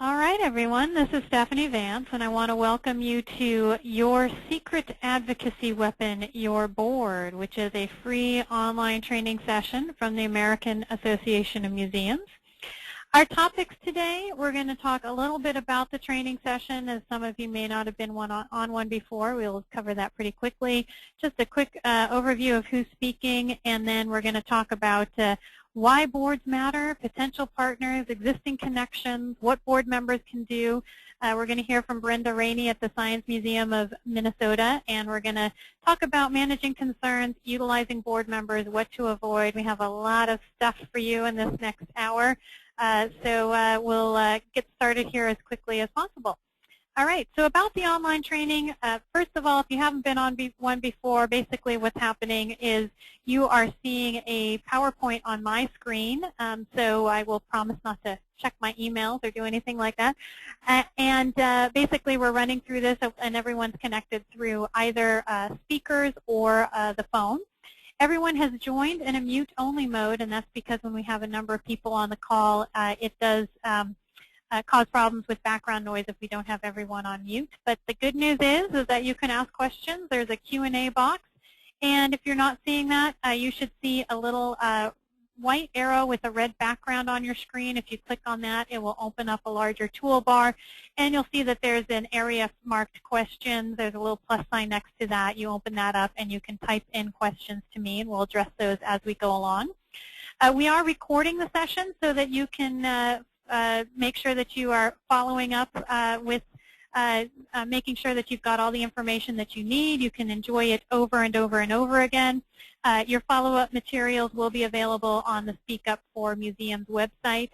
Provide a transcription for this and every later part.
All right, everyone. This is Stephanie Vance, and I want to welcome you to Your Secret Advocacy Weapon, Your Board, which is a free online training session from the American Association of Museums. Our topics today, we're going to talk a little bit about the training session, as some of you may not have been on one before. We'll cover that pretty quickly. Just a quick overview of who's speaking, and then we're going to talk about why boards matter, potential partners, existing connections, what board members can do. We're going to hear from Brenda Raney at the Science Museum of Minnesota, and we're going to talk about managing concerns, utilizing board members, what to avoid. We have a lot of stuff for you in this next hour, so we'll get started here as quickly as possible. All right, so about the online training, first of all, if you haven't been on one before, basically what's happening is you are seeing a PowerPoint on my screen, so I will promise not to check my emails or do anything like that. And basically we're running through this, and everyone's connected through either speakers or the phone. Everyone has joined in a mute-only mode, and that's because when we have a number of people on the call, it does cause problems with background noise if we don't have everyone on mute. But the good news is that you can ask questions. There's a Q&A box. And if you're not seeing that, you should see a little white arrow with a red background on your screen. If you click on that, it will open up a larger toolbar. And you'll see that there's an area marked questions. There's a little plus sign next to that. You open that up, and you can type in questions to me, and we'll address those as we go along. We are recording the session so that you can make sure that you are following up with making sure that you've got all the information that you need. You can enjoy it over and over and over again. Your follow-up materials will be available on the Speak Up for Museums website.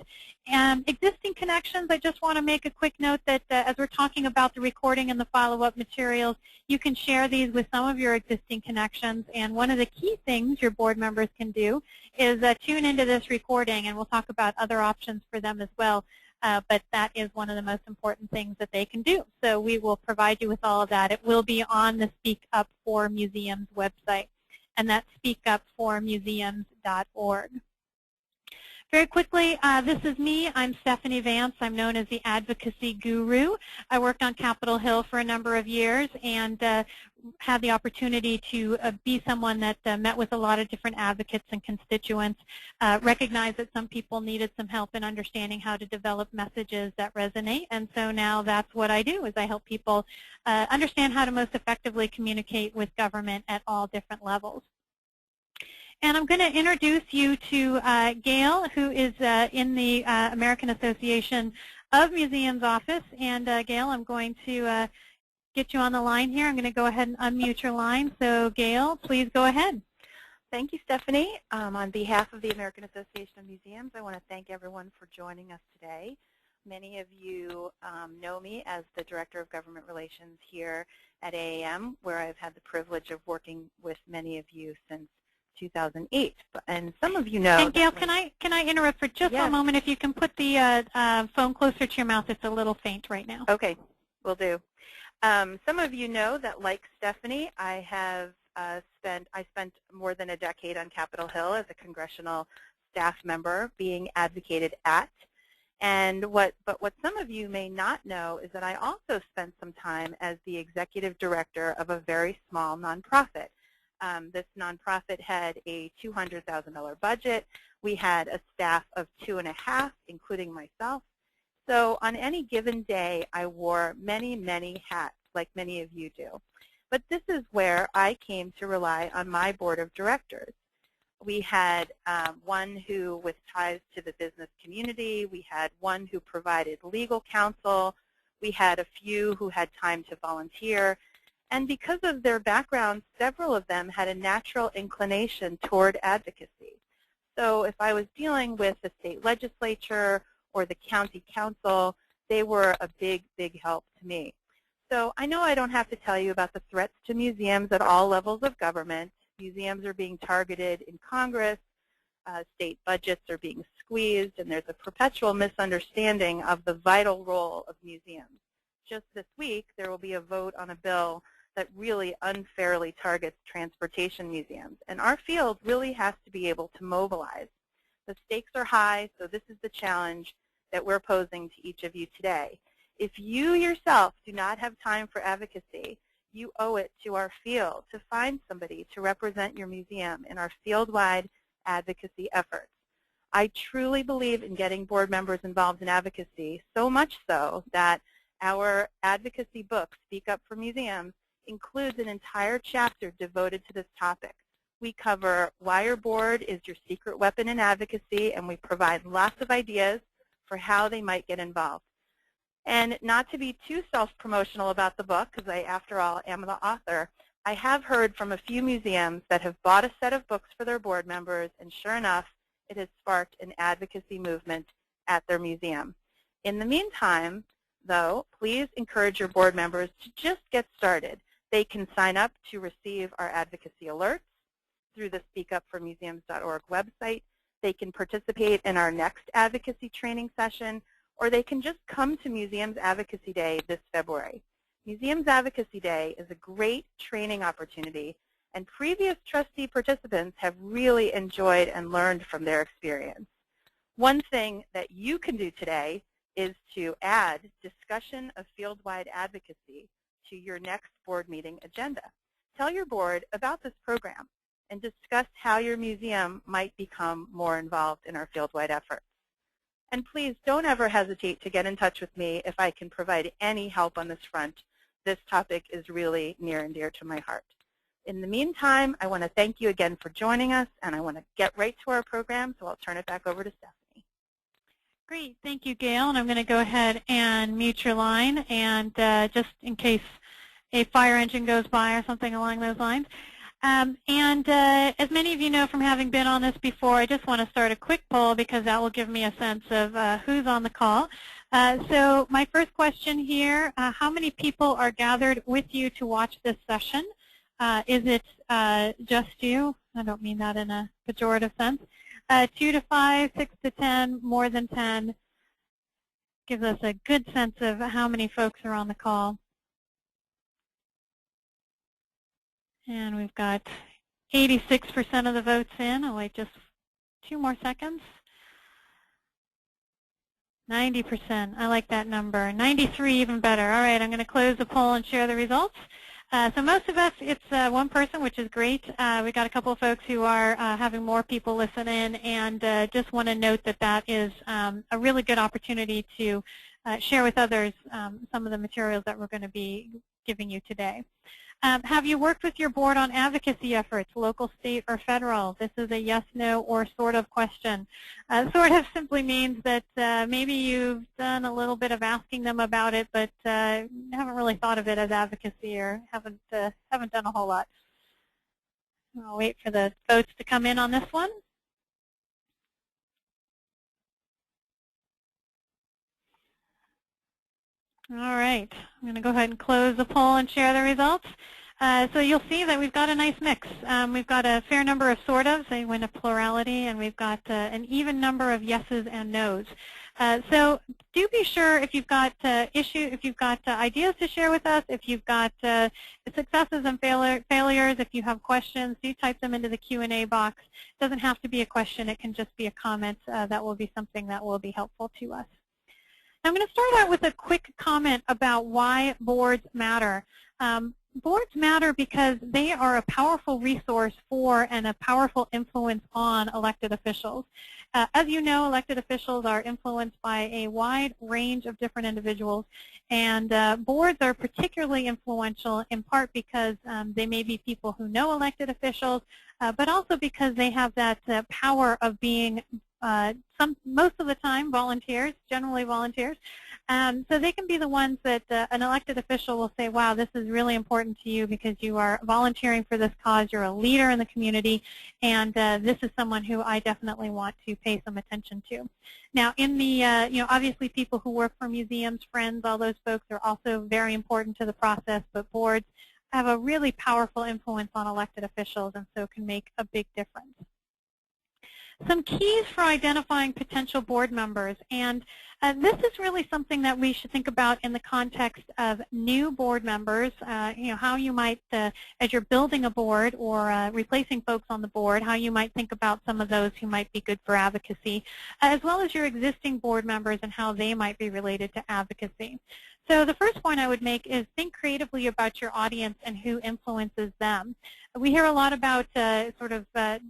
Existing connections, I just want to make a quick note that as we're talking about the recording and the follow-up materials, you can share these with some of your existing connections. And one of the key things your board members can do is tune into this recording, and we'll talk about other options for them as well. But that is one of the most important things that they can do. So we will provide you with all of that. It will be on the Speak Up for Museums website, and that's speakupformuseums.org. Very quickly, this is me. I'm Stephanie Vance. I'm known as the Advocacy Guru. I worked on Capitol Hill for a number of years and had the opportunity to be someone that met with a lot of different advocates and constituents, recognized that some people needed some help in understanding how to develop messages that resonate. And so now that's what I do, is I help people understand how to most effectively communicate with government at all different levels. And I'm going to introduce you to Gail, who is in the American Association of Museums office. And Gail, I'm going to get you on the line here. I'm going to go ahead and unmute your line. So Gail, please go ahead. Thank you, Stephanie. On behalf of the American Association of Museums, I want to thank everyone for joining us today. Many of you know me as the Director of Government Relations here at AAM, where I've had the privilege of working with many of you since 2008, and some of you know. And Gail, can I interrupt for just a moment? If you can put the phone closer to your mouth, it's a little faint right now. Okay, will do. Some of you know that, like Stephanie, I spent more than a decade on Capitol Hill as a congressional staff member, being advocated at. And what some of you may not know is that I also spent some time as the executive director of a very small nonprofit. This nonprofit had a $200,000 budget. We had a staff of 2.5, including myself. So on any given day, I wore many, many hats, like many of you do. But this is where I came to rely on my board of directors. We had one who with ties to the business community. We had one who provided legal counsel. We had a few who had time to volunteer. And because of their backgrounds, several of them had a natural inclination toward advocacy. So if I was dealing with the state legislature or the county council, they were a big, big help to me. So I know I don't have to tell you about the threats to museums at all levels of government. Museums are being targeted in Congress. State budgets are being squeezed, and there's a perpetual misunderstanding of the vital role of museums. Just this week, there will be a vote on a bill that really unfairly targets transportation museums. And our field really has to be able to mobilize. The stakes are high, so this is the challenge. that we're posing to each of you today. If you yourself do not have time for advocacy, you owe it to our field to find somebody to represent your museum in our field-wide advocacy efforts. I truly believe in getting board members involved in advocacy, so much so that our advocacy book, Speak Up for Museums, includes an entire chapter devoted to this topic. We cover why your board is your secret weapon in advocacy, and we provide lots of ideas for how they might get involved. And not to be too self-promotional about the book, because I, after all, am the author, I have heard from a few museums that have bought a set of books for their board members, and sure enough, it has sparked an advocacy movement at their museum. In the meantime, though, please encourage your board members to just get started. They can sign up to receive our advocacy alerts through the speakupformuseums.org website. They can participate in our next advocacy training session, or they can just come to Museums Advocacy Day this February. Museums Advocacy Day is a great training opportunity, and previous trustee participants have really enjoyed and learned from their experience. One thing that you can do today is to add discussion of field-wide advocacy to your next board meeting agenda. Tell your board about this program and discuss how your museum might become more involved in our field-wide efforts. And please don't ever hesitate to get in touch with me if I can provide any help on this front. This topic is really near and dear to my heart. In the meantime, I want to thank you again for joining us, and I want to get right to our program, so I'll turn it back over to Stephanie. Great. Thank you, Gail. And I'm going to go ahead and mute your line, and just in case a fire engine goes by or something along those lines. As many of you know from having been on this before, I just want to start a quick poll because that will give me a sense of who's on the call. So my first question here, how many people are gathered with you to watch this session? Is it just you? I don't mean that in a pejorative sense. 2 to 5, 6 to 10, more than 10. Gives us a good sense of how many folks are on the call. And we've got 86% of the votes in. I'll wait just 2 more seconds. 90%. I like that number. 93 even better. All right, I'm going to close the poll and share the results. So most of us, it's one person, which is great. We got a couple of folks who are having more people listen in, and just want to note that that is a really good opportunity to share with others some of the materials that we're going to be giving you today. Have you worked with your board on advocacy efforts, local, state, or federal? This is a yes, no, or sort of question. Sort of simply means that maybe you've done a little bit of asking them about it, but haven't really thought of it as advocacy, or haven't done a whole lot. I'll wait for the votes to come in on this one. All right, I'm going to go ahead and close the poll and share the results. So you'll see that we've got a nice mix. We've got a fair number of sort ofs, they win a plurality, and we've got an even number of yeses and nos. So do be sure if you've got ideas to share with us, if you've got successes and failures, if you have questions, do type them into the Q&A box. It doesn't have to be a question, it can just be a comment that will be something that will be helpful to us. I'm going to start out with a quick comment about why boards matter. Boards matter because they are a powerful resource for and a powerful influence on elected officials. As you know, elected officials are influenced by a wide range of different individuals, and boards are particularly influential in part because they may be people who know elected officials, but also because they have that power of being most of the time volunteers, generally volunteers. So they can be the ones that an elected official will say, wow, this is really important to you because you are volunteering for this cause, you're a leader in the community, and this is someone who I definitely want to pay some attention to. Now, in the, obviously people who work for museums, friends, all those folks are also very important to the process, but boards have a really powerful influence on elected officials and so can make a big difference. some keys for identifying potential board members. And this is really something that we should think about in the context of new board members, how you might, as you're building a board or replacing folks on the board, how you might think about some of those who might be good for advocacy, as well as your existing board members and how they might be related to advocacy. So the first point I would make is think creatively about your audience and who influences them. We hear a lot about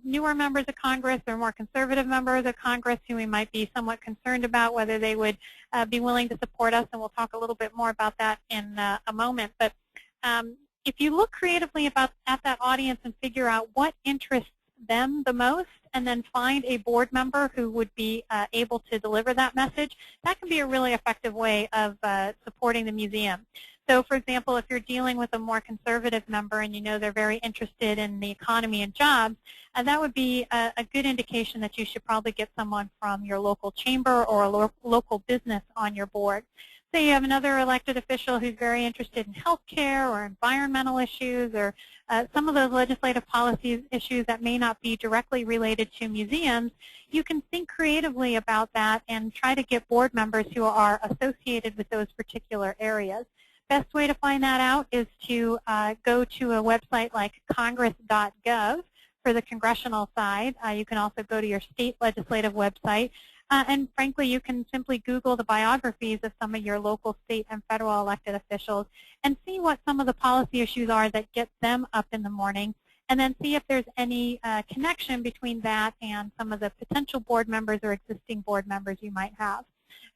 newer members of Congress or more conservative members of Congress who we might be somewhat concerned about whether they would be willing to support us, and we'll talk a little bit more about that in a moment. But if you look creatively at that audience and figure out what interests them the most, and then find a board member who would be able to deliver that message, that can be a really effective way of supporting the museum. So, for example, if you're dealing with a more conservative member and you know they're very interested in the economy and jobs, that would be a good indication that you should probably get someone from your local chamber or a local business on your board. Say you have another elected official who's very interested in health care or environmental issues or some of those legislative policy issues that may not be directly related to museums. You can think creatively about that and try to get board members who are associated with those particular areas. Best way to find that out is to go to a website like congress.gov for the congressional side. You can also go to your state legislative website. And frankly, you can simply Google the biographies of some of your local, state, and federal elected officials and see what some of the policy issues are that get them up in the morning, and then see if there's any connection between that and some of the potential board members or existing board members you might have.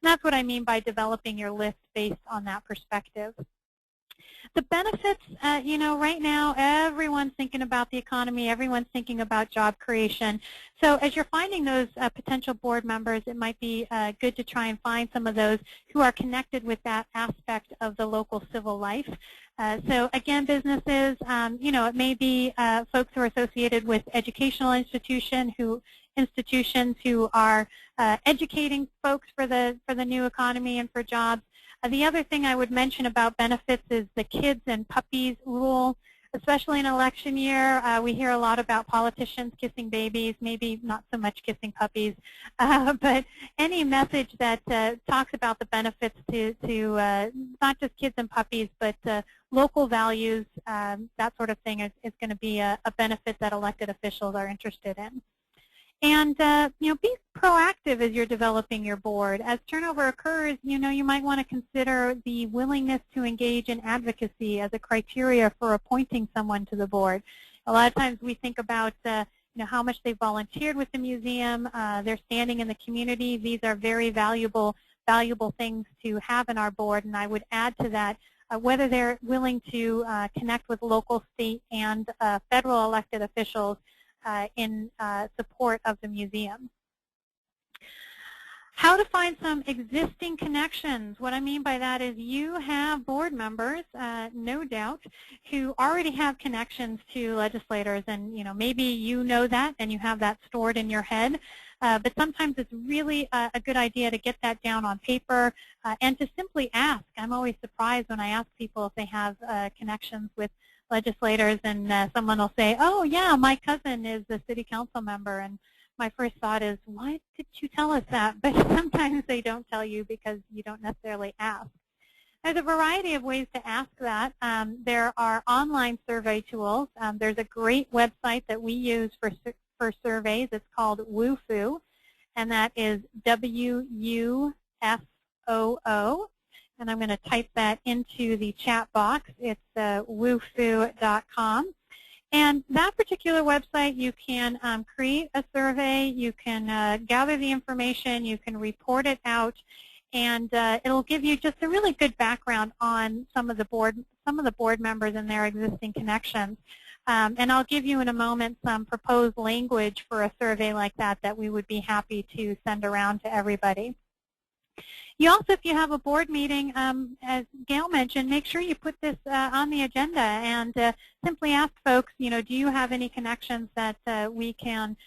And that's what I mean by developing your list based on that perspective. The benefits, right now everyone's thinking about the economy, everyone's thinking about job creation. So as you're finding those potential board members, it might be good to try and find some of those who are connected with that aspect of the local civil life. So again, businesses, it may be folks who are associated with educational institutions who are educating folks for the new economy and for jobs. The other thing I would mention about benefits is the kids and puppies rule. Especially in election year, we hear a lot about politicians kissing babies, maybe not so much kissing puppies, but any message that talks about the benefits to not just kids and puppies, but local values, that sort of thing is going to be a benefit that elected officials are interested in. And be proactive as you're developing your board. As turnover occurs, you might want to consider the willingness to engage in advocacy as a criteria for appointing someone to the board. A lot of times we think about how much they volunteered with the museum, their standing in the community. These are very valuable things to have in our board, and I would add to that whether they're willing to connect with local, state, and federal elected officials in support of the museum. How to find some existing connections. What I mean by that is you have board members, no doubt, who already have connections to legislators, and maybe you know that and you have that stored in your head. But sometimes it's really a good idea to get that down on paper and to simply ask. I'm always surprised when I ask people if they have connections with legislators, and someone will say, oh yeah, my cousin is a city council member, and my first thought is, why did you tell us that? But sometimes they don't tell you because you don't necessarily ask. There's a variety of ways to ask that. There are online survey tools. There's a great website that we use for surveys. It's called WUFOO, and that is WUFOO. And I'm going to type that into the chat box. It's wufoo.com. And that particular website, you can create a survey, you can gather the information, you can report it out, and it'll give you just a really good background on some of the board members and their existing connections. And I'll give you in a moment some proposed language for a survey like that we would be happy to send around to everybody. You also, if you have a board meeting, as Gail mentioned, make sure you put this on the agenda and simply ask folks, do you have any connections that we can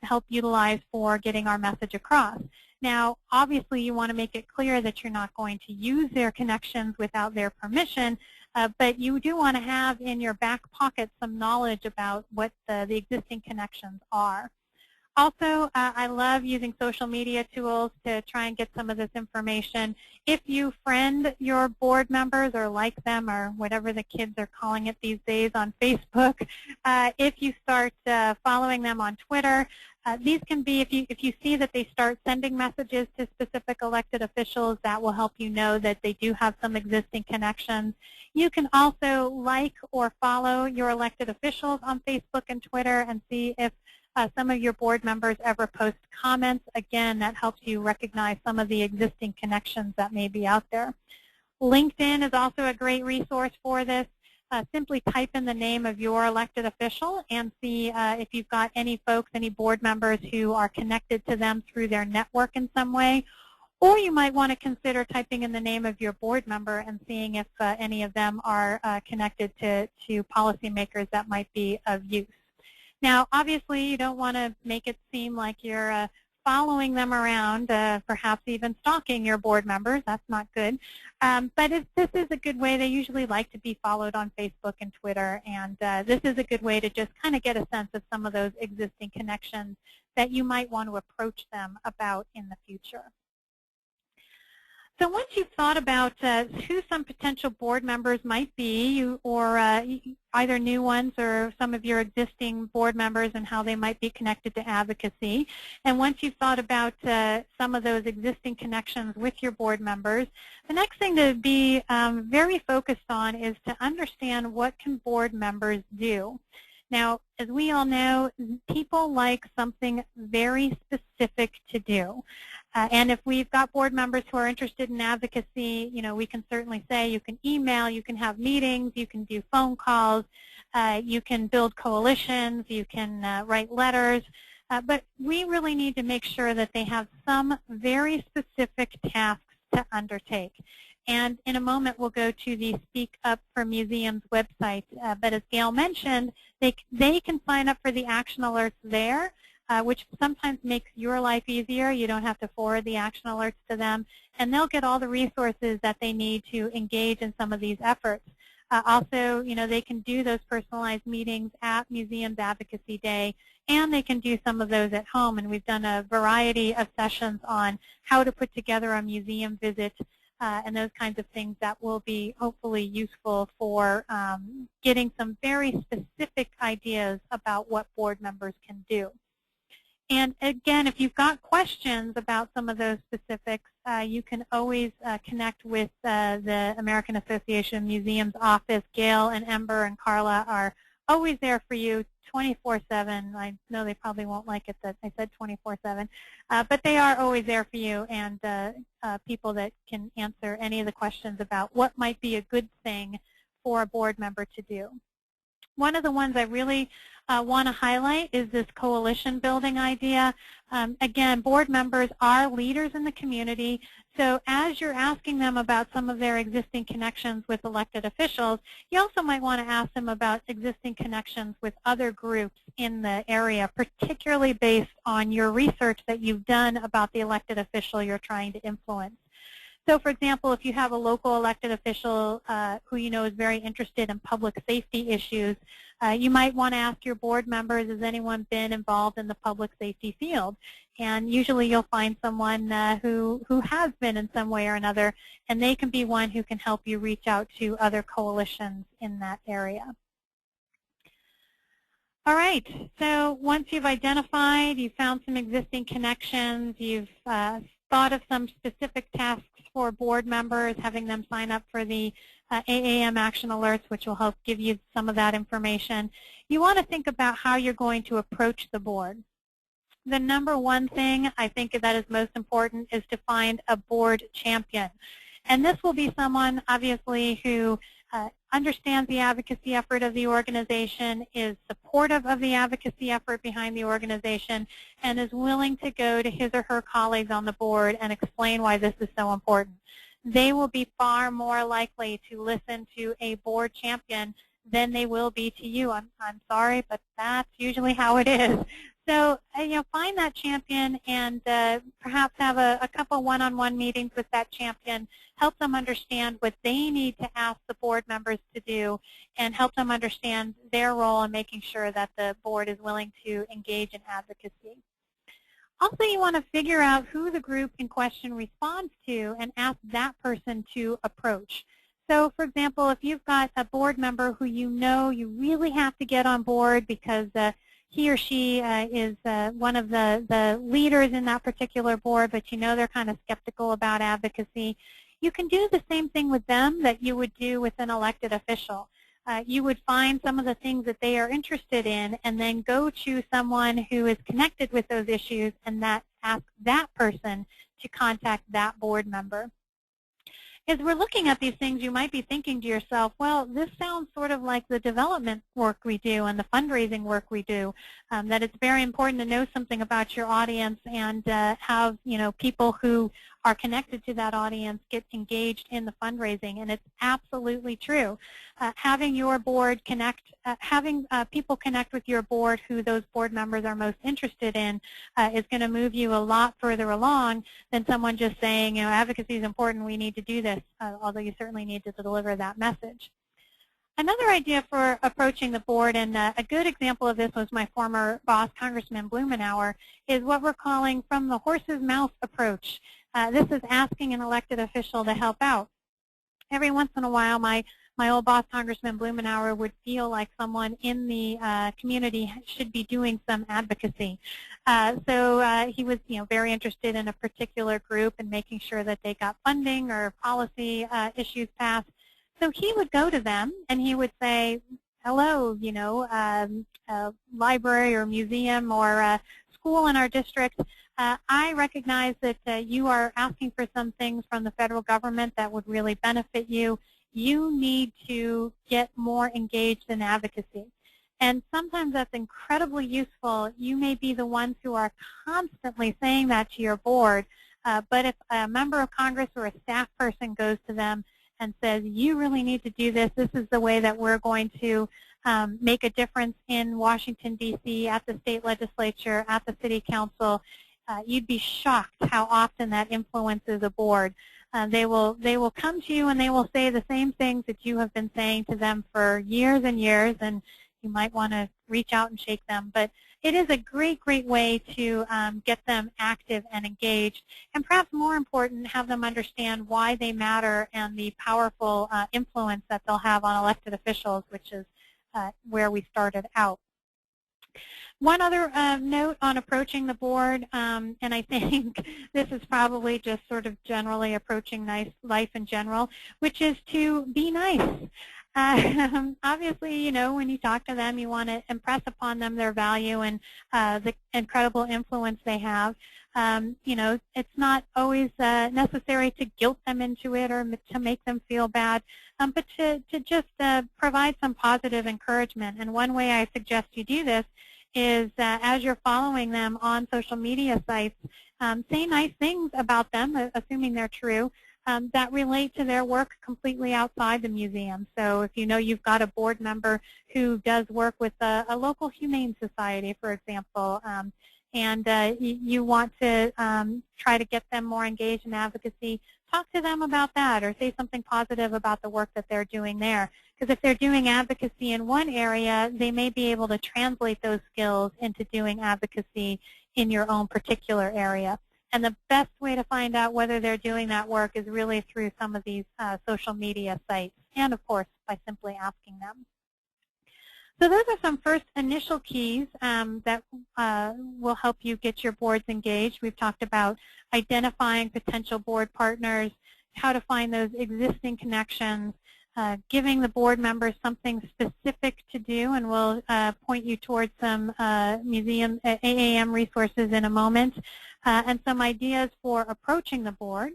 help utilize for getting our message across? Now, obviously, you want to make it clear that you're not going to use their connections without their permission, but you do want to have in your back pocket some knowledge about what the existing connections are. Also, I love using social media tools to try and get some of this information. If you friend your board members or like them or whatever the kids are calling it these days on Facebook, if you start following them on Twitter, these can be, if you see that they start sending messages to specific elected officials, that will help you know that they do have some existing connections. You can also like or follow your elected officials on Facebook and Twitter and see if some of your board members ever post comments. Again, that helps you recognize some of the existing connections that may be out there. LinkedIn is also a great resource for this. Simply type in the name of your elected official and see if you've got any folks, any board members who are connected to them through their network in some way. Or you might want to consider typing in the name of your board member and seeing if any of them are connected to policymakers that might be of use. Now, obviously, you don't want to make it seem like you're following them around, perhaps even stalking your board members. That's not good. But this is a good way. They usually like to be followed on Facebook and Twitter, and this is a good way to just kind of get a sense of some of those existing connections that you might want to approach them about in the future. So once you've thought about who some potential board members might be, or either new ones or some of your existing board members and how they might be connected to advocacy, and once you've thought about some of those existing connections with your board members, the next thing to be very focused on is to understand what can board members do. Now, as we all know, people like something very specific to do. And if we've got board members who are interested in advocacy, you know, we can certainly say you can email, you can have meetings, you can do phone calls, you can build coalitions, you can write letters. But we really need to make sure that they have some very specific tasks to undertake. And in a moment, we'll go to the Speak Up for Museums website. But as Gail mentioned, they can sign up for the action alerts there, which sometimes makes your life easier. You don't have to forward the action alerts to them. And they'll get all the resources that they need to engage in some of these efforts. Also, you know, they can do those personalized meetings at Museums Advocacy Day, and they can do some of those at home. And we've done a variety of sessions on how to put together a museum visit and those kinds of things that will be hopefully useful for getting some very specific ideas about what board members can do. And again, if you've got questions about some of those specifics, you can always connect with the American Association of Museums office. Gail and Ember and Carla are always there for you 24/7. I know they probably won't like it that I said 24/7, but they are always there for you, and people that can answer any of the questions about what might be a good thing for a board member to do. One of the ones I really want to highlight is this coalition building idea. Again, board members are leaders in the community, so as you're asking them about some of their existing connections with elected officials, you also might want to ask them about existing connections with other groups in the area, particularly based on your research that you've done about the elected official you're trying to influence. So, for example, if you have a local elected official who you know is very interested in public safety issues, you might want to ask your board members, has anyone been involved in the public safety field? And usually you'll find someone who has been in some way or another, and they can be one who can help you reach out to other coalitions in that area. All right, so once you've identified, you've found some existing connections, you've thought of some specific tasks for board members, having them sign up for the AAM action alerts, which will help give you some of that information. You want to think about how you're going to approach the board. The number one thing I think that is most important is to find a board champion. And this will be someone, obviously, who understands the advocacy effort of the organization, is supportive of the advocacy effort behind the organization, and is willing to go to his or her colleagues on the board and explain why this is so important. They will be far more likely to listen to a board champion than they will be to you. I'm sorry, but that's usually how it is. So, find that champion and perhaps have a couple one-on-one meetings with that champion, help them understand what they need to ask the board members to do, and help them understand their role in making sure that the board is willing to engage in advocacy. Also, you want to figure out who the group in question responds to and ask that person to approach. So, for example, if you've got a board member who you know you really have to get on board because he or she is one of the leaders in that particular board, but you know they're kind of skeptical about advocacy, you can do the same thing with them that you would do with an elected official. You would find some of the things that they are interested in and then go to someone who is connected with those issues and ask that person to contact that board member. As we're looking at these things, you might be thinking to yourself, well, this sounds sort of like the development work we do and the fundraising work we do, that it's very important to know something about your audience and have, people who are connected to that audience get engaged in the fundraising, and it's absolutely true. Having your board connect, having people connect with your board who those board members are most interested in is going to move you a lot further along than someone just saying, advocacy is important, we need to do this, although you certainly need to deliver that message. Another idea for approaching the board, and a good example of this was my former boss, Congressman Blumenauer, is what we're calling from the horse's mouth approach. This is asking an elected official to help out. Every once in a while, my old boss, Congressman Blumenauer, would feel like someone in the community should be doing some advocacy. So he was, very interested in a particular group and making sure that they got funding or policy issues passed. So he would go to them and he would say, hello, library or museum or school in our district. I recognize that you are asking for some things from the federal government that would really benefit you. You need to get more engaged in advocacy. And sometimes that's incredibly useful. You may be the ones who are constantly saying that to your board, but if a member of Congress or a staff person goes to them and says, you really need to do this, this is the way that we're going to make a difference in Washington, D.C., at the state legislature, at the city council, you'd be shocked how often that influences a board. They will come to you and they will say the same things that you have been saying to them for years and years, and you might want to reach out and shake them. But it is a great, great way to get them active and engaged, and perhaps more important, have them understand why they matter and the powerful influence that they'll have on elected officials, which is where we started out. One other note on approaching the board, and I think this is probably just sort of generally approaching life in general, which is to be nice. Obviously, when you talk to them, you want to impress upon them their value and the incredible influence they have. It's not always necessary to guilt them into it or to make them feel bad, but to just provide some positive encouragement. And one way I suggest you do this is as you're following them on social media sites, say nice things about them, assuming they're true, that relate to their work completely outside the museum. So if you know you've got a board member who does work with a local humane society, for example, and you want to try to get them more engaged in advocacy, talk to them about that or say something positive about the work that they're doing there. Because if they're doing advocacy in one area, they may be able to translate those skills into doing advocacy in your own particular area. And the best way to find out whether they're doing that work is really through some of these social media sites, and of course by simply asking them. So those are some first initial keys that will help you get your boards engaged. We've talked about identifying potential board partners, how to find those existing connections, giving the board members something specific to do, and we'll point you towards some museum AAM resources in a moment, and some ideas for approaching the board.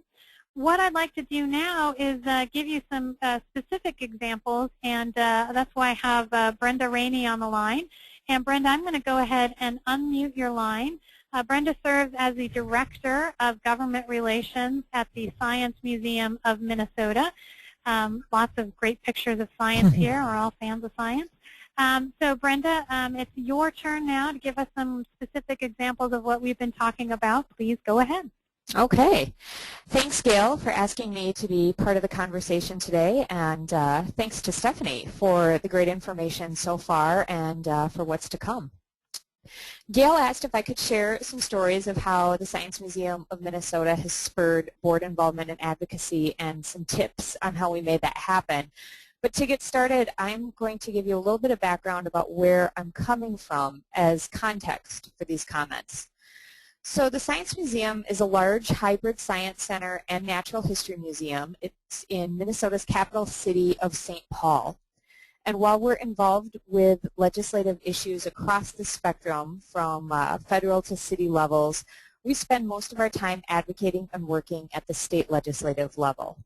What I'd like to do now is give you some specific examples, and that's why I have Brenda Raney on the line. And Brenda, I'm going to go ahead and unmute your line. Brenda serves as the Director of Government Relations at the Science Museum of Minnesota. Lots of great pictures of science here. We're all fans of science. So Brenda, it's your turn now to give us some specific examples of what we've been talking about. Please go ahead. Okay. Thanks, Gail, for asking me to be part of the conversation today, and thanks to Stephanie for the great information so far and for what's to come. Gail asked if I could share some stories of how the Science Museum of Minnesota has spurred board involvement and advocacy and some tips on how we made that happen. But to get started, I'm going to give you a little bit of background about where I'm coming from as context for these comments. So the Science Museum is a large hybrid science center and natural history museum. It's in Minnesota's capital city of St. Paul. And while we're involved with legislative issues across the spectrum from federal to city levels, we spend most of our time advocating and working at the state legislative level.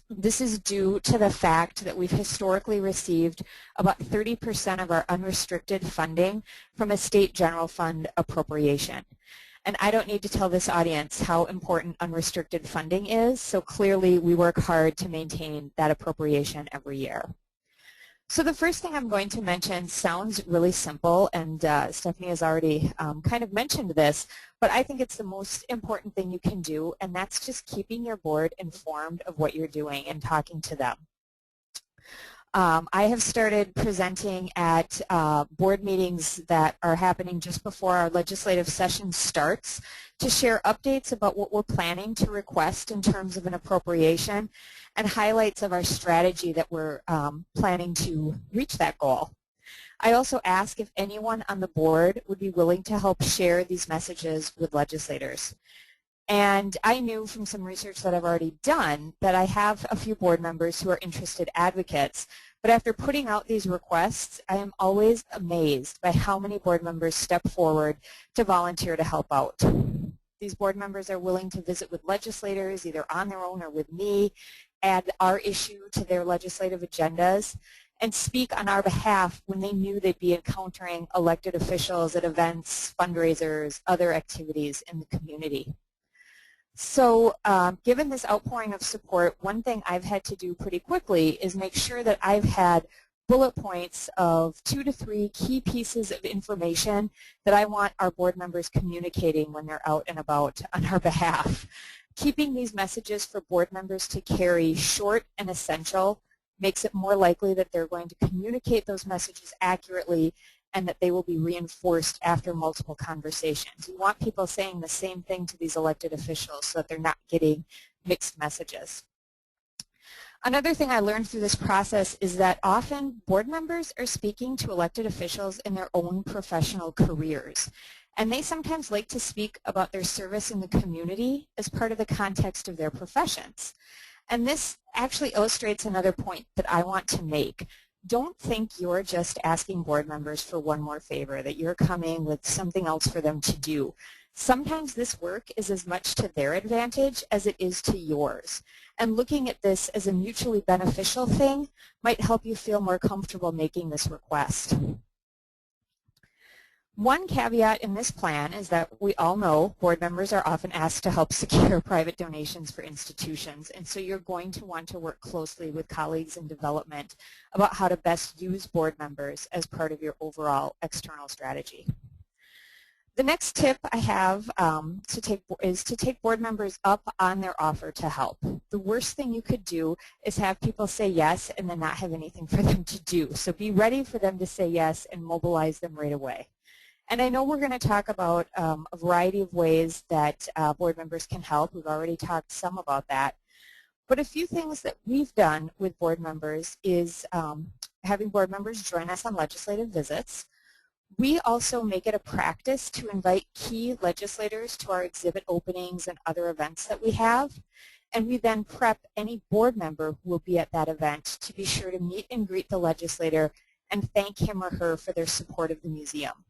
This is due to the fact that we've historically received about 30% of our unrestricted funding from a state general fund appropriation. And I don't need to tell this audience how important unrestricted funding is, so clearly we work hard to maintain that appropriation every year. So the first thing I'm going to mention sounds really simple, and Stephanie has already kind of mentioned this, but I think it's the most important thing you can do, and that's just keeping your board informed of what you're doing and talking to them. I have started presenting at board meetings that are happening just before our legislative session starts to share updates about what we're planning to request in terms of an appropriation and highlights of our strategy that we're planning to reach that goal. I also ask if anyone on the board would be willing to help share these messages with legislators. And I knew from some research that I've already done that I have a few board members who are interested advocates. But after putting out these requests, I am always amazed by how many board members step forward to volunteer to help out. These board members are willing to visit with legislators, either on their own or with me, add our issue to their legislative agendas, and speak on our behalf when they knew they'd be encountering elected officials at events, fundraisers, other activities in the community. So given this outpouring of support, one thing I've had to do pretty quickly is make sure that I've had bullet points of 2 to 3 key pieces of information that I want our board members communicating when they're out and about on our behalf. Keeping these messages for board members to carry short and essential makes it more likely that they're going to communicate those messages accurately and that they will be reinforced after multiple conversations. You want people saying the same thing to these elected officials so that they're not getting mixed messages. Another thing I learned through this process is that often board members are speaking to elected officials in their own professional careers. And they sometimes like to speak about their service in the community as part of the context of their professions. And this actually illustrates another point that I want to make. Don't think you're just asking board members for one more favor, that you're coming with something else for them to do. Sometimes this work is as much to their advantage as it is to yours. And looking at this as a mutually beneficial thing might help you feel more comfortable making this request. One caveat in this plan is that we all know board members are often asked to help secure private donations for institutions, and so you're going to want to work closely with colleagues in development about how to best use board members as part of your overall external strategy. The next tip I have is to take board members up on their offer to help. The worst thing you could do is have people say yes and then not have anything for them to do. So be ready for them to say yes and mobilize them right away. And I know we're going to talk about a variety of ways that board members can help. We've already talked some about that. But a few things that we've done with board members is having board members join us on legislative visits. We also make it a practice to invite key legislators to our exhibit openings and other events that we have. And we then prep any board member who will be at that event to be sure to meet and greet the legislator and thank him or her for their support of the museum.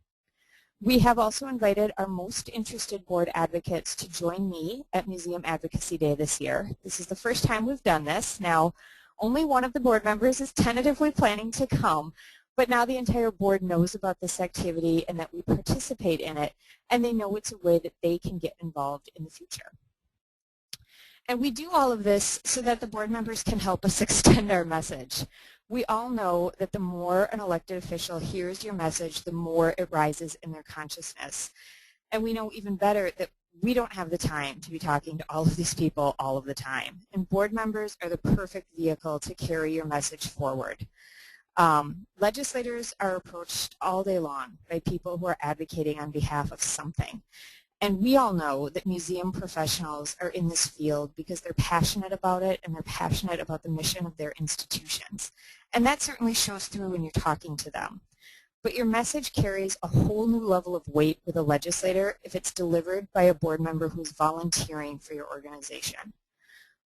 We have also invited our most interested board advocates to join me at Museum Advocacy Day this year. This is the first time we've done this. Now, only one of the board members is tentatively planning to come, but now the entire board knows about this activity and that we participate in it, and they know it's a way that they can get involved in the future. And we do all of this so that the board members can help us extend our message. We all know that the more an elected official hears your message, the more it rises in their consciousness. And we know even better that we don't have the time to be talking to all of these people all of the time. And board members are the perfect vehicle to carry your message forward. Legislators are approached all day long by people who are advocating on behalf of something. And we all know that museum professionals are in this field because they're passionate about it and they're passionate about the mission of their institutions. And that certainly shows through when you're talking to them. But your message carries a whole new level of weight with a legislator if it's delivered by a board member who's volunteering for your organization.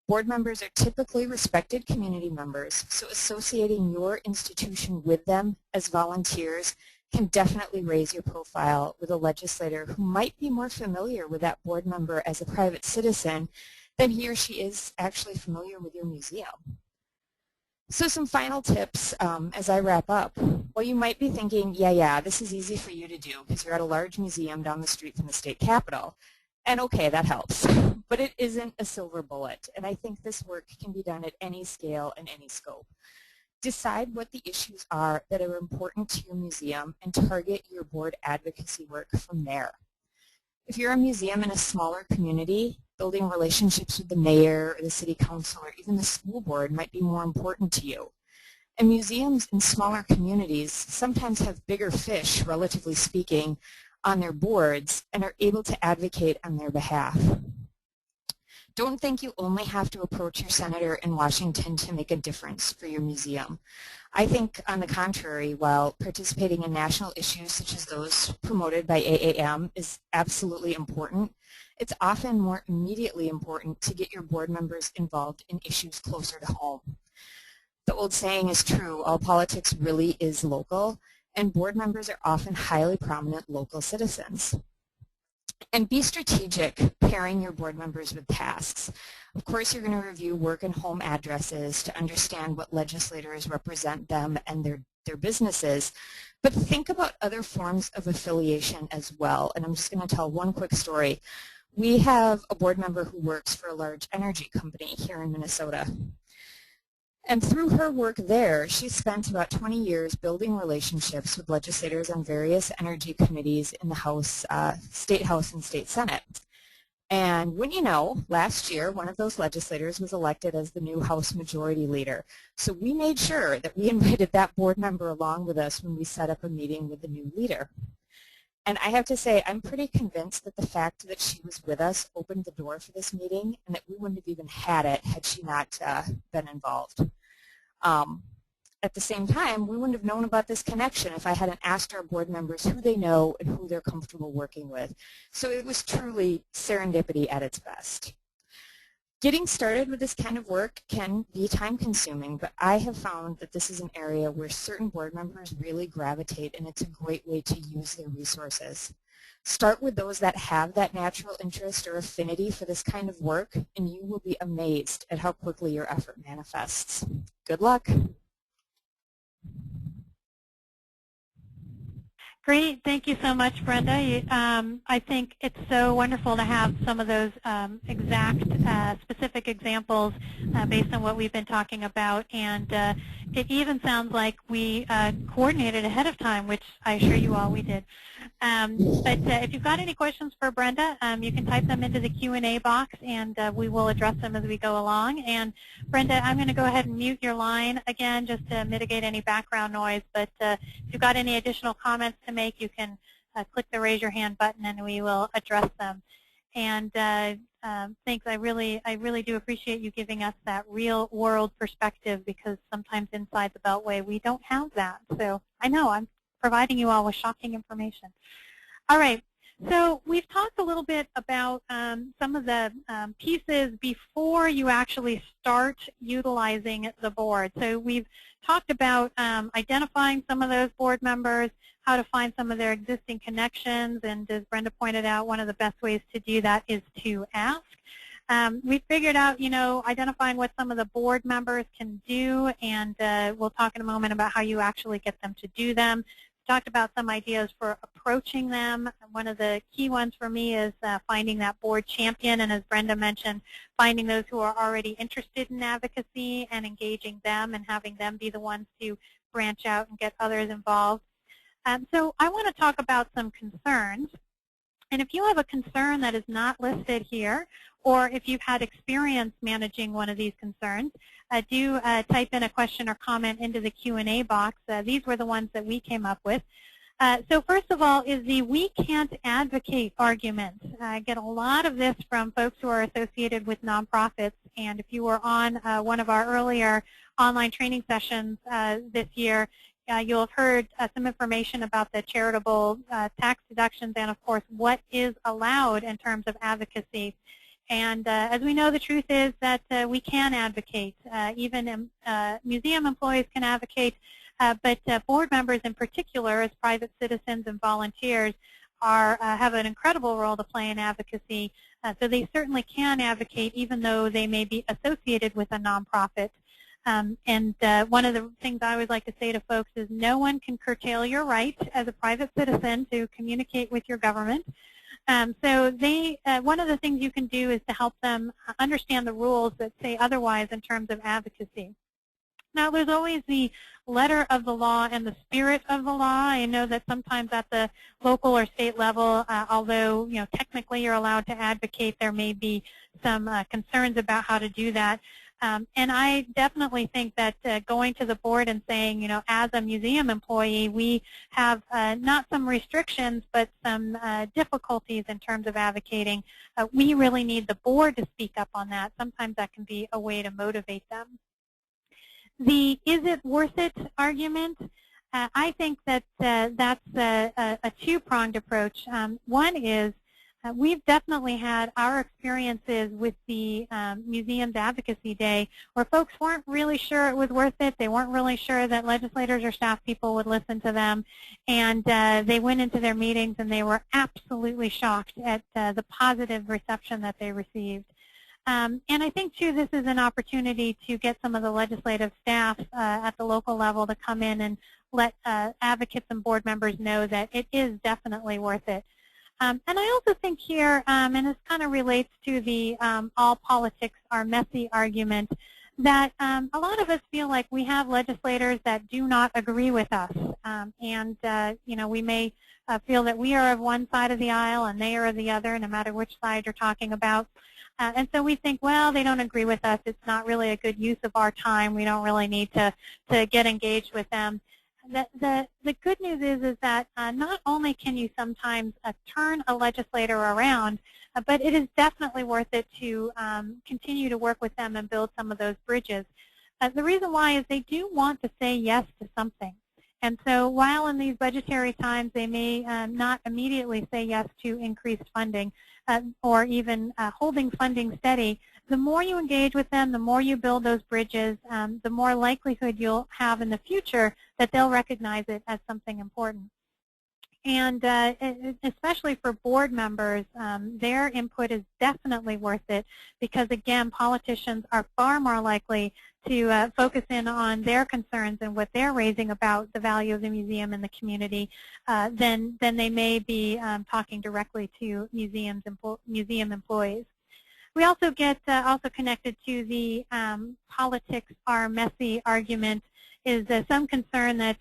Board members are typically respected community members, so associating your institution with them as volunteers can definitely raise your profile with a legislator who might be more familiar with that board member as a private citizen than he or she is actually familiar with your museum. So some final tips as I wrap up. Well, you might be thinking, yeah, this is easy for you to do because you're at a large museum down the street from the state capitol. And okay, that helps. But it isn't a silver bullet. And I think this work can be done at any scale and any scope. Decide what the issues are that are important to your museum and target your board advocacy work from there. If you're a museum in a smaller community, building relationships with the mayor or the city council or even the school board might be more important to you. And museums in smaller communities sometimes have bigger fish, relatively speaking, on their boards and are able to advocate on their behalf. Don't think you only have to approach your senator in Washington to make a difference for your museum. I think, on the contrary, while participating in national issues such as those promoted by AAM is absolutely important, it's often more immediately important to get your board members involved in issues closer to home. The old saying is true, all politics really is local, and board members are often highly prominent local citizens. And be strategic pairing your board members with tasks. Of course, you're going to review work and home addresses to understand what legislators represent them and their businesses, but think about other forms of affiliation as well. And I'm just going to tell one quick story. We have a board member who works for a large energy company here in Minnesota. And through her work there, she spent about 20 years building relationships with legislators on various energy committees in the House, State House and State Senate. And wouldn't you know, last year, one of those legislators was elected as the new House Majority Leader. So we made sure that we invited that board member along with us when we set up a meeting with the new leader. And I have to say, I'm pretty convinced that the fact that she was with us opened the door for this meeting and that we wouldn't have even had it had she not been involved. At the same time, we wouldn't have known about this connection if I hadn't asked our board members who they know and who they're comfortable working with. So it was truly serendipity at its best. Getting started with this kind of work can be time-consuming, but I have found that this is an area where certain board members really gravitate, and it's a great way to use their resources. Start with those that have that natural interest or affinity for this kind of work, and you will be amazed at how quickly your effort manifests. Good luck. Great. Thank you so much, Brenda. I think it's so wonderful to have some of those exact specific examples based on what we've been talking about. And it even sounds like we coordinated ahead of time, which I assure you all we did. But if you've got any questions for Brenda, you can type them into the Q&A box, and we will address them as we go along. And Brenda, I'm going to go ahead and mute your line again just to mitigate any background noise. But if you've got any additional comments to make, you can click the raise your hand button, and we will address them. And thanks. I really do appreciate you giving us that real world perspective, because sometimes inside the Beltway we don't have that. So I know I'm providing you all with shocking information. All right, so we've talked a little bit about some of the pieces before you actually start utilizing the board. So we've talked about identifying some of those board members, how to find some of their existing connections, and as Brenda pointed out, one of the best ways to do that is to ask. We figured out, identifying what some of the board members can do, and we'll talk in a moment about how you actually get them to do them. Talked about some ideas for approaching them. One of the key ones for me is finding that board champion, and as Brenda mentioned, finding those who are already interested in advocacy and engaging them and having them be the ones to branch out and get others involved. So I want to talk about some concerns. And if you have a concern that is not listed here, or if you've had experience managing one of these concerns, do type in a question or comment into the Q&A box. These were the ones that we came up with. So first of all is the "we can't advocate" argument. I get a lot of this from folks who are associated with nonprofits, and if you were on one of our earlier online training sessions this year, you'll have heard some information about the charitable tax deductions and, of course, what is allowed in terms of advocacy. And as we know, the truth is that we can advocate. Even museum employees can advocate. But board members in particular, as private citizens and volunteers, have an incredible role to play in advocacy. So they certainly can advocate even though they may be associated with a nonprofit. And one of the things I always like to say to folks is no one can curtail your right as a private citizen to communicate with your government. So one of the things you can do is to help them understand the rules that say otherwise in terms of advocacy. Now, there's always the letter of the law and the spirit of the law. I know that sometimes at the local or state level, although technically you're allowed to advocate, there may be some concerns about how to do that. And I definitely think that going to the board and saying, as a museum employee, we have not some restrictions, but some difficulties in terms of advocating. We really need the board to speak up on that. Sometimes that can be a way to motivate them. The "is it worth it" argument, I think that that's a two-pronged approach. One is we've definitely had our experiences with the Museum's Advocacy Day where folks weren't really sure it was worth it. They weren't really sure that legislators or staff people would listen to them. And they went into their meetings and they were absolutely shocked at the positive reception that they received. And I think, too, this is an opportunity to get some of the legislative staff at the local level to come in and let advocates and board members know that it is definitely worth it. And I also think here, and this kind of relates to the "all politics are messy" argument, that a lot of us feel like we have legislators that do not agree with us. We may feel that we are of one side of the aisle and they are of the other, no matter which side you're talking about. And so we think, well, they don't agree with us. It's not really a good use of our time. We don't really need to get engaged with them. The good news is that not only can you sometimes turn a legislator around, but it is definitely worth it to continue to work with them and build some of those bridges. The reason why is they do want to say yes to something. And so while in these budgetary times they may not immediately say yes to increased funding or even holding funding steady, the more you engage with them, the more you build those bridges, the more likelihood you'll have in the future that they'll recognize it as something important. And especially for board members, their input is definitely worth it because, again, politicians are far more likely to focus in on their concerns and what they're raising about the value of the museum in the community than they may be talking directly to museum employees. We also get also connected to the "politics are messy" argument is some concern that,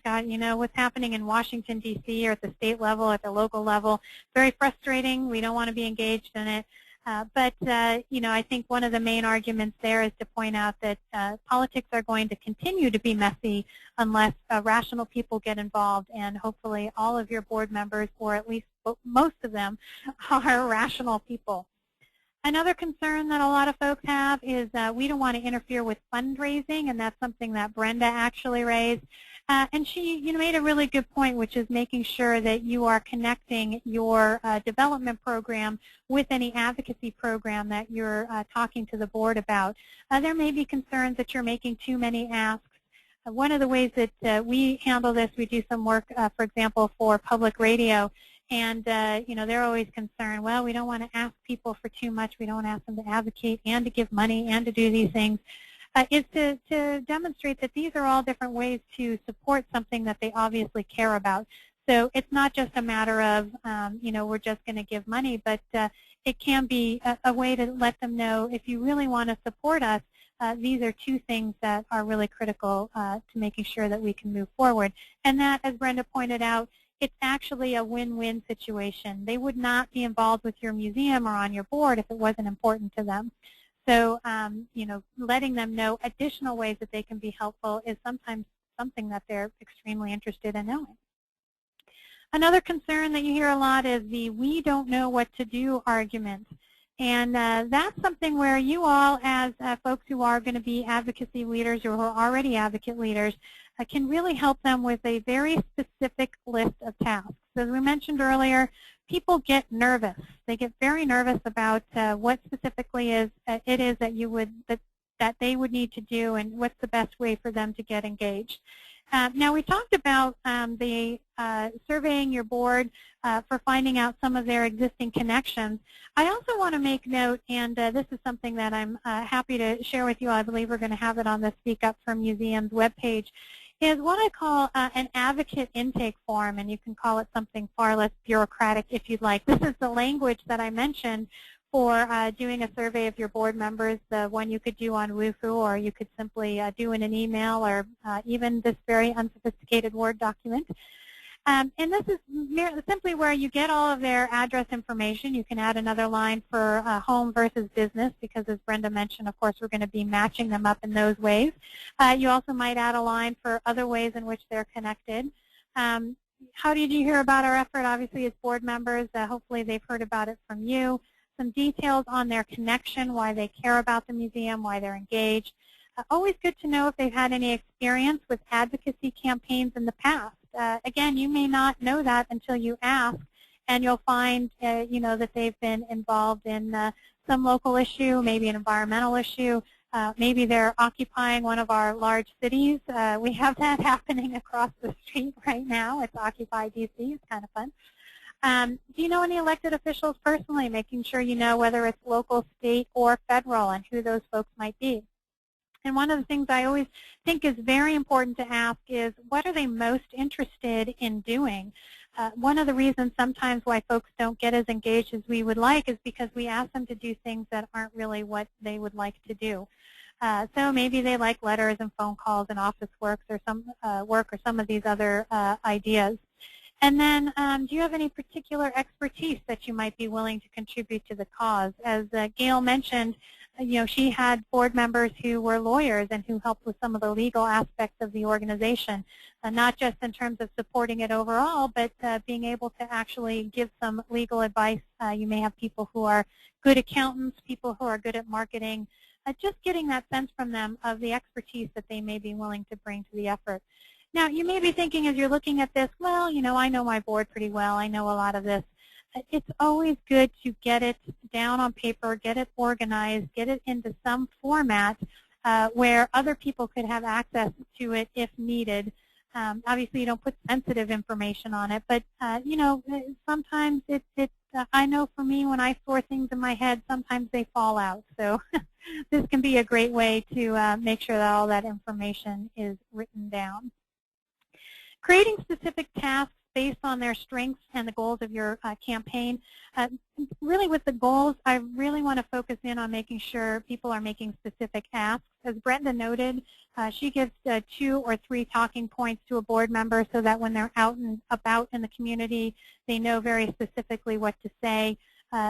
God, what's happening in Washington, D.C. or at the state level, at the local level, very frustrating. We don't want to be engaged in it. But I think one of the main arguments there is to point out that politics are going to continue to be messy unless rational people get involved, and hopefully all of your board members, or at least most of them, are rational people. Another concern that a lot of folks have is we don't want to interfere with fundraising, and that's something that Brenda actually raised. And she made a really good point, which is making sure that you are connecting your development program with any advocacy program that you're talking to the board about. There may be concerns that you're making too many asks. One of the ways that we handle this, we do some work, for example, for public radio. And, they're always concerned, well, we don't want to ask people for too much. We don't ask them to advocate and to give money and to do these things. Is to demonstrate that these are all different ways to support something that they obviously care about. So it's not just a matter of, we're just going to give money, but it can be a way to let them know if you really want to support us, these are two things that are really critical to making sure that we can move forward. And that, as Brenda pointed out, it's actually a win-win situation. They would not be involved with your museum or on your board if it wasn't important to them. So, letting them know additional ways that they can be helpful is sometimes something that they're extremely interested in knowing. Another concern that you hear a lot is the "we don't know what to do" argument. And that's something where you all, as folks who are going to be advocacy leaders or who are already advocate leaders, can really help them with a very specific list of tasks. So as we mentioned earlier, people get nervous. They get very nervous about what specifically it is that they would need to do and what's the best way for them to get engaged. Now, we talked about the surveying your board for finding out some of their existing connections. I also want to make note, and this is something that I'm happy to share with you. I believe we're going to have it on the Speak Up for Museums webpage, is what I call an advocate intake form, and you can call it something far less bureaucratic if you'd like. This is the language that I mentioned for doing a survey of your board members, the one you could do on Wufoo, or you could simply do in an email, or even this very unsophisticated Word document. And this is simply where you get all of their address information. You can add another line for home versus business, because as Brenda mentioned, of course, we're going to be matching them up in those ways. You also might add a line for other ways in which they're connected. How did you hear about our effort? Obviously, as board members, hopefully they've heard about it from you. Some details on their connection, why they care about the museum, why they're engaged. Always good to know if they've had any experience with advocacy campaigns in the past. Again, you may not know that until you ask, and you'll find that they've been involved in some local issue, maybe an environmental issue. Maybe they're occupying one of our large cities. We have that happening across the street right now. It's Occupy DC. It's kind of fun. Do you know any elected officials personally, making sure you know whether it's local, state, or federal, and who those folks might be? And one of the things I always think is very important to ask is, what are they most interested in doing? One of the reasons sometimes why folks don't get as engaged as we would like is because we ask them to do things that aren't really what they would like to do. So maybe they like letters and phone calls and office work or some of these other ideas. And then, do you have any particular expertise that you might be willing to contribute to the cause? As Gail mentioned, she had board members who were lawyers and who helped with some of the legal aspects of the organization, not just in terms of supporting it overall, but being able to actually give some legal advice. You may have people who are good accountants, people who are good at marketing, just getting that sense from them of the expertise that they may be willing to bring to the effort. Now, you may be thinking as you're looking at this, well, I know my board pretty well. I know a lot of this. It's always good to get it down on paper, get it organized, get it into some format where other people could have access to it if needed. Obviously, you don't put sensitive information on it, but, sometimes I know for me, when I store things in my head, sometimes they fall out. So this can be a great way to make sure that all that information is written down. Creating specific tasks based on their strengths and the goals of your campaign. Really with the goals, I really want to focus in on making sure people are making specific asks. As Brenda noted, she gives 2 or 3 talking points to a board member so that when they're out and about in the community, they know very specifically what to say.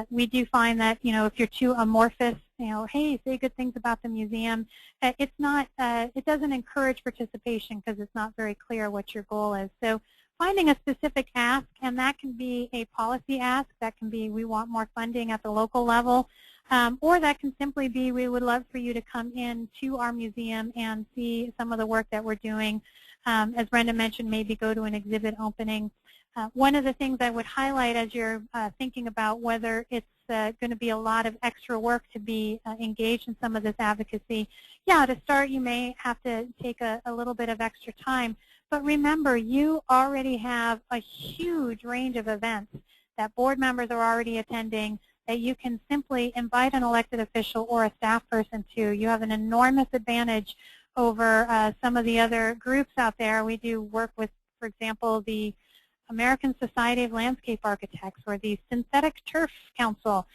We do find that, if you're too amorphous, hey, say good things about the museum, it doesn't encourage participation because it's not very clear what your goal is. So finding a specific ask, and that can be a policy ask, that can be we want more funding at the local level, or that can simply be we would love for you to come in to our museum and see some of the work that we're doing. As Brenda mentioned, maybe go to an exhibit opening. One of the things I would highlight as you're thinking about whether it's going to be a lot of extra work to be engaged in some of this advocacy, yeah, to start you may have to take a little bit of extra time. But remember, you already have a huge range of events that board members are already attending that you can simply invite an elected official or a staff person to. You have an enormous advantage over some of the other groups out there. We do work with, for example, the American Society of Landscape Architects or the Synthetic Turf Council,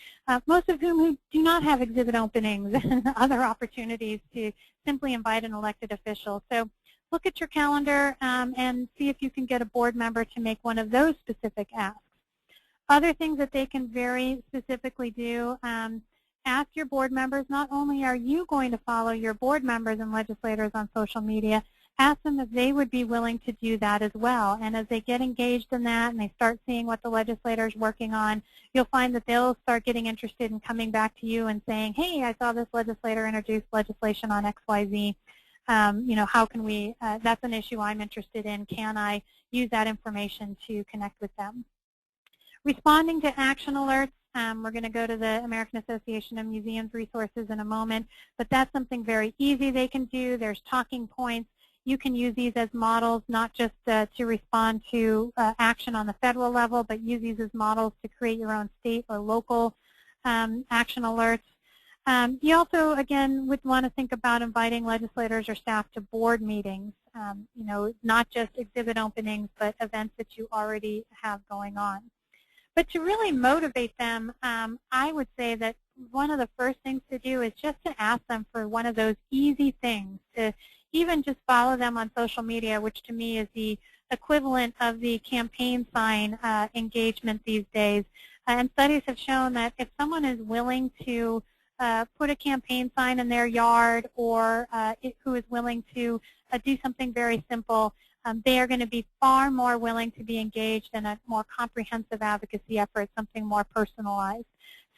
most of whom do not have exhibit openings and other opportunities to simply invite an elected official. So look at your calendar and see if you can get a board member to make one of those specific asks. Other things that they can very specifically do, ask your board members, not only are you going to follow your board members and legislators on social media, ask them if they would be willing to do that as well. And as they get engaged in that and they start seeing what the legislator is working on, you'll find that they'll start getting interested in coming back to you and saying, hey, I saw this legislator introduce legislation on XYZ. How can we, that's an issue I'm interested in. Can I use that information to connect with them? Responding to action alerts. We're going to go to the American Association of Museums resources in a moment, but that's something very easy they can do. There's talking points. You can use these as models, not just to respond to action on the federal level, but use these as models to create your own state or local action alerts. You also, again, would want to think about inviting legislators or staff to board meetings, not just exhibit openings, but events that you already have going on. But to really motivate them, I would say that one of the first things to do is just to ask them for one of those easy things, to even just follow them on social media, which to me is the equivalent of the campaign sign engagement these days. And studies have shown that if someone is willing to put a campaign sign in their yard, or who is willing to do something very simple, they are going to be far more willing to be engaged in a more comprehensive advocacy effort, something more personalized.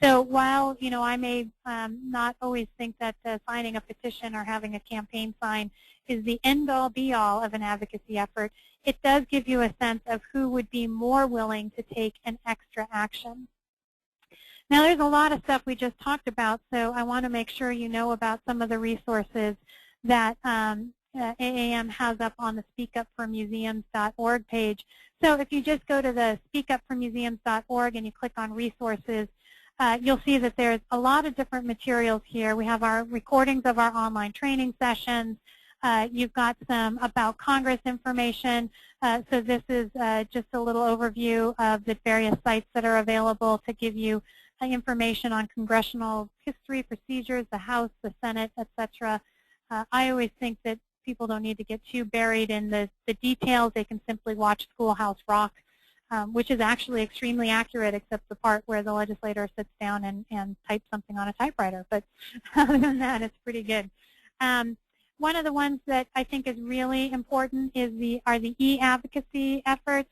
So while I may not always think that signing a petition or having a campaign sign is the end-all, be-all of an advocacy effort, it does give you a sense of who would be more willing to take an extra action. Now, there's a lot of stuff we just talked about, so I want to make sure you know about some of the resources that AAM has up on the speakupformuseums.org page. So if you just go to the speakupformuseums.org and you click on resources, you'll see that there's a lot of different materials here. We have our recordings of our online training sessions. You've got some about Congress information. So this is just a little overview of the various sites that are available to give you information on congressional history, procedures, the House, the Senate, etc. I always think that people don't need to get too buried in the details. They can simply watch Schoolhouse Rock, which is actually extremely accurate, except the part where the legislator sits down and types something on a typewriter. But other than that, it's pretty good. One of the ones that I think is really important are the e-advocacy efforts.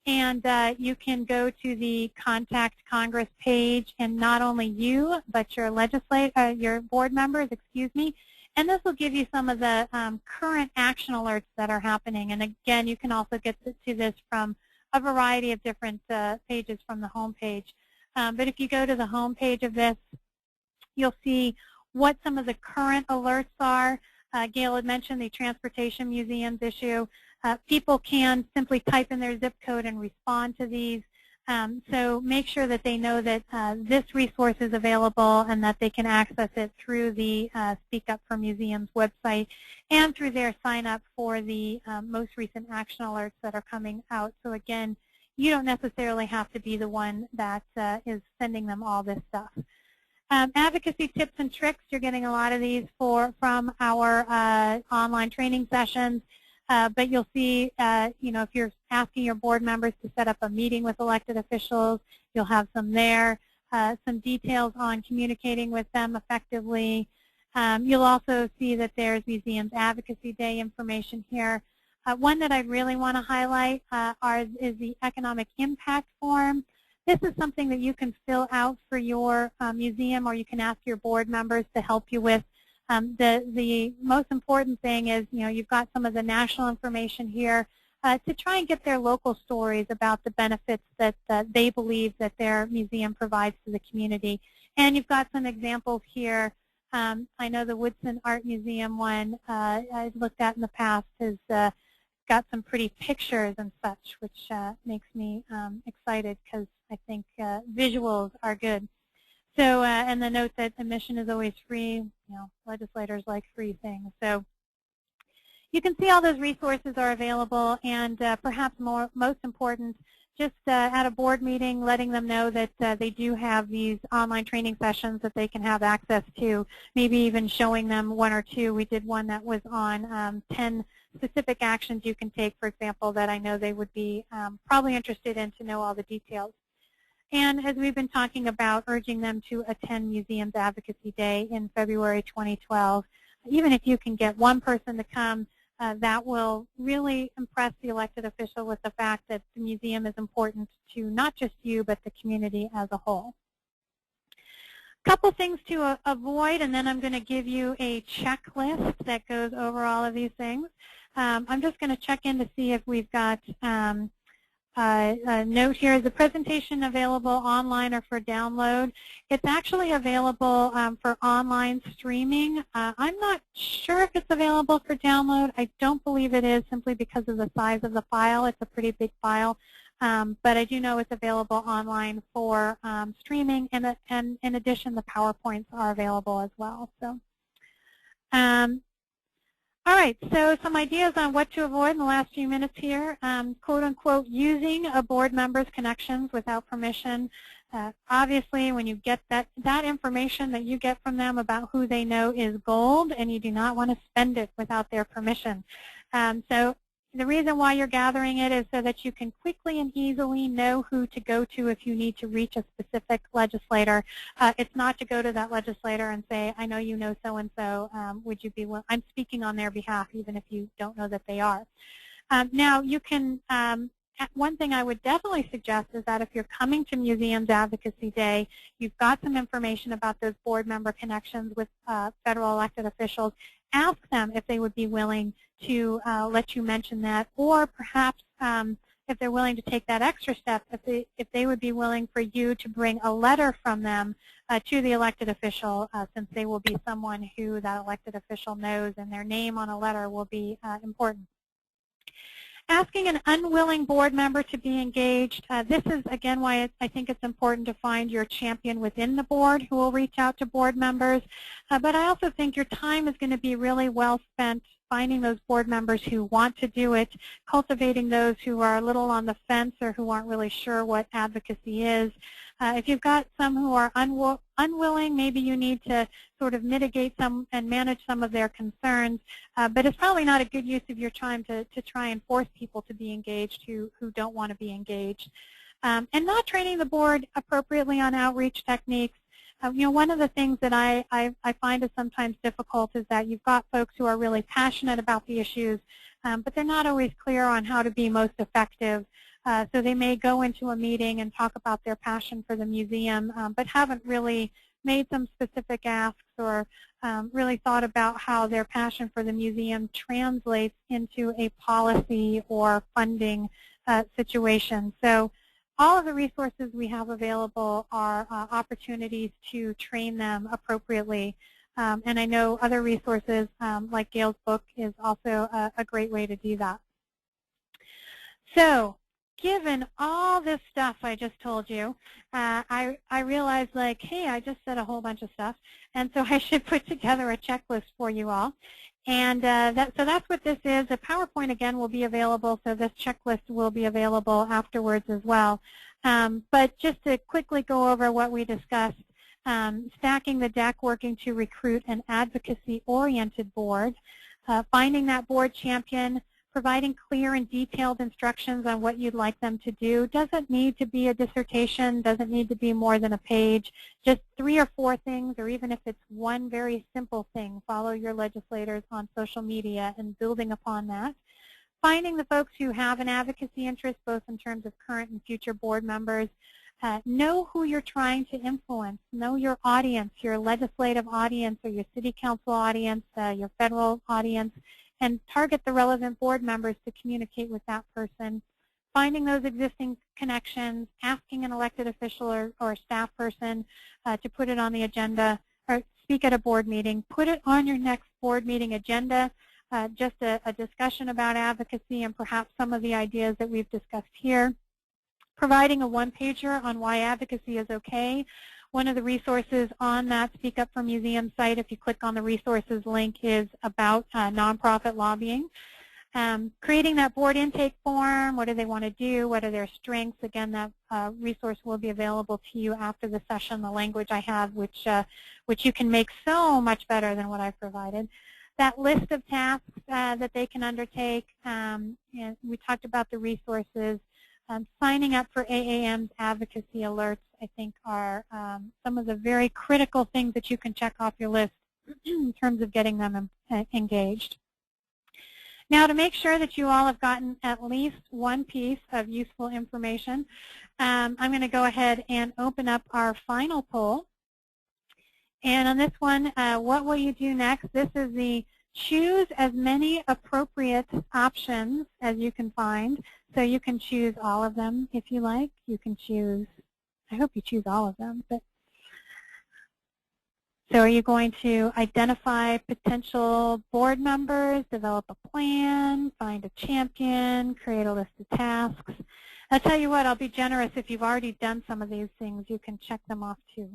And you can go to the Contact Congress page, and not only you, but your your board members, and this will give you some of the current action alerts that are happening. And again, you can also get to this from a variety of different pages from the home page. But if you go to the home page of this, you'll see what some of the current alerts are. Gail had mentioned the Transportation Museums issue. People can simply type in their zip code and respond to these. So make sure that they know that this resource is available and that they can access it through the Speak Up for Museums website and through their sign up for the most recent action alerts that are coming out. So again, you don't necessarily have to be the one that is sending them all this stuff. Advocacy tips and tricks, you're getting a lot of these from our online training sessions. But you'll see, if you're asking your board members to set up a meeting with elected officials, you'll have some there, some details on communicating with them effectively. You'll also see that there's Museums Advocacy Day information here. One that I really want to highlight is the Economic Impact Form. This is something that you can fill out for your museum, or you can ask your board members to help you with. The most important thing is, you've got some of the national information here to try and get their local stories about the benefits that they believe that their museum provides to the community. And you've got some examples here. I know the Woodson Art Museum one I've looked at in the past has got some pretty pictures and such, which makes me excited because I think visuals are good. So, and the note that admission is always free, legislators like free things. So you can see all those resources are available, and perhaps most important, just at a board meeting, letting them know that they do have these online training sessions that they can have access to, maybe even showing them one or two. We did one that was on 10 specific actions you can take, for example, that I know they would be probably interested in to know all the details. And as we've been talking about, urging them to attend Museums Advocacy Day in February 2012. Even if you can get one person to come, that will really impress the elected official with the fact that the museum is important to not just you, but the community as a whole. A couple things to avoid, and then I'm going to give you a checklist that goes over all of these things. I'm just going to check in to see if we've got a note here. Is the presentation available online or for download? It's actually available for online streaming. I'm not sure if it's available for download. I don't believe it is, simply because of the size of the file. It's a pretty big file. But I do know it's available online for streaming, and in addition, the PowerPoints are available as well. So. All right, so some ideas on what to avoid in the last few minutes here. Quote unquote, using a board member's connections without permission. Obviously, when you get that information that you get from them about who they know is gold, and you do not want to spend it without their permission. So the reason why you're gathering it is so that you can quickly and easily know who to go to if you need to reach a specific legislator. It's not to go to that legislator and say, I know you know so-and-so, would you be willing? I'm speaking on their behalf, even if you don't know that they are. Now, you can, one thing I would definitely suggest is that if you're coming to Museums Advocacy Day, you've got some information about those board member connections with federal elected officials, ask them if they would be willing to let you mention that, or perhaps if they're willing to take that extra step, if they would be willing for you to bring a letter from them to the elected official, since they will be someone who that elected official knows, and their name on a letter will be important. Asking an unwilling board member to be engaged. This is, again, why I think it's important to find your champion within the board who will reach out to board members. But I also think your time is going to be really well spent finding those board members who want to do it, cultivating those who are a little on the fence or who aren't really sure what advocacy is. If you've got some who are unwilling, maybe you need to sort of mitigate some and manage some of their concerns. But it's probably not a good use of your time to try and force people to be engaged who don't want to be engaged. And not training the board appropriately on outreach techniques. You know, one of the things that I find is sometimes difficult is that you've got folks who are really passionate about the issues, but they're not always clear on how to be most effective. So they may go into a meeting and talk about their passion for the museum, but haven't really made some specific asks or really thought about how their passion for the museum translates into a policy or funding situation. So all of the resources we have available are opportunities to train them appropriately. And I know other resources like Gail's book is also a great way to do that. So given all this stuff I just told you, I realized, like, hey, I just said a whole bunch of stuff, and so I should put together a checklist for you all. And so that's what this is. The PowerPoint, again, will be available, so this checklist will be available afterwards as well. But just to quickly go over what we discussed, stacking the deck, working to recruit an advocacy-oriented board, finding that board champion, providing clear and detailed instructions on what you'd like them to do. Doesn't need to be a dissertation, doesn't need to be more than a page, just 3 or 4 things, or even if it's one very simple thing, follow your legislators on social media and building upon that. Finding the folks who have an advocacy interest, both in terms of current and future board members. Know who you're trying to influence. Know your audience, your legislative audience or your city council audience, your federal audience, and target the relevant board members to communicate with that person. Finding those existing connections, asking an elected official or staff person to put it on the agenda or speak at a board meeting. Put it on your next board meeting agenda, just a discussion about advocacy and perhaps some of the ideas that we've discussed here. Providing a one-pager on why advocacy is okay. One of the resources on that Speak Up for Museum site, if you click on the resources link, is about nonprofit lobbying. Creating that board intake form, what do they want to do, what are their strengths. Again, that resource will be available to you after the session, the language I have, which you can make so much better than what I've provided. That list of tasks that they can undertake, and we talked about the resources. signing up for AAM's advocacy alerts, I think, are some of the very critical things that you can check off your list in terms of getting them engaged. Now, to make sure that you all have gotten at least one piece of useful information, I'm going to go ahead and open up our final poll. And on this one, what will you do next? This is the choose as many appropriate options as you can find. So you can choose all of them if you like. You can choose, I hope you choose all of them. But so are you going to identify potential board members, develop a plan, find a champion, create a list of tasks? I'll tell you what, I'll be generous. If you've already done some of these things, you can check them off too.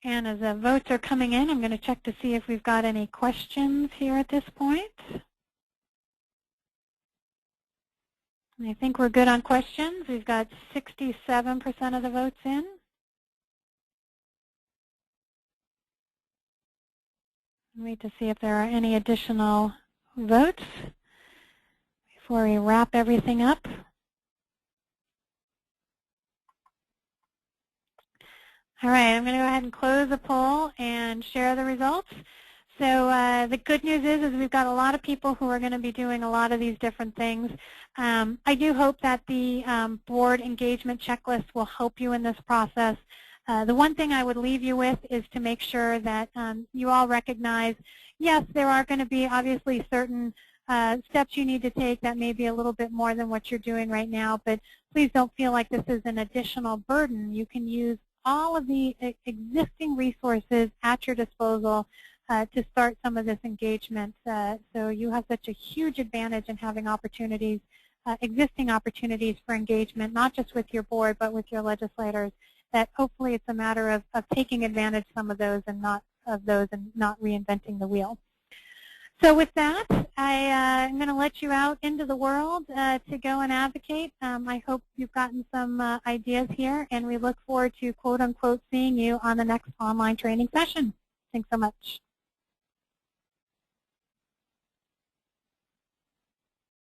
And as the votes are coming in, I'm going to check to see if we've got any questions here at this point. I think we're good on questions. We've got 67% of the votes in. Wait to see if there are any additional votes before we wrap everything up. All right, I'm going to go ahead and close the poll and share the results. So the good news is we've got a lot of people who are going to be doing a lot of these different things. I do hope that the board engagement checklist will help you in this process. The one thing I would leave you with is to make sure that you all recognize, yes, there are going to be obviously certain steps you need to take that may be a little bit more than what you're doing right now, but please don't feel like this is an additional burden. You can use all of the existing resources at your disposal to start some of this engagement. So you have such a huge advantage in having opportunities, existing opportunities for engagement, not just with your board, but with your legislators, that hopefully it's a matter of taking advantage of some of those and not reinventing the wheel. So with that, I'm going to let you out into the world to go and advocate. I hope you've gotten some ideas here, and we look forward to, quote unquote, seeing you on the next online training session. Thanks so much.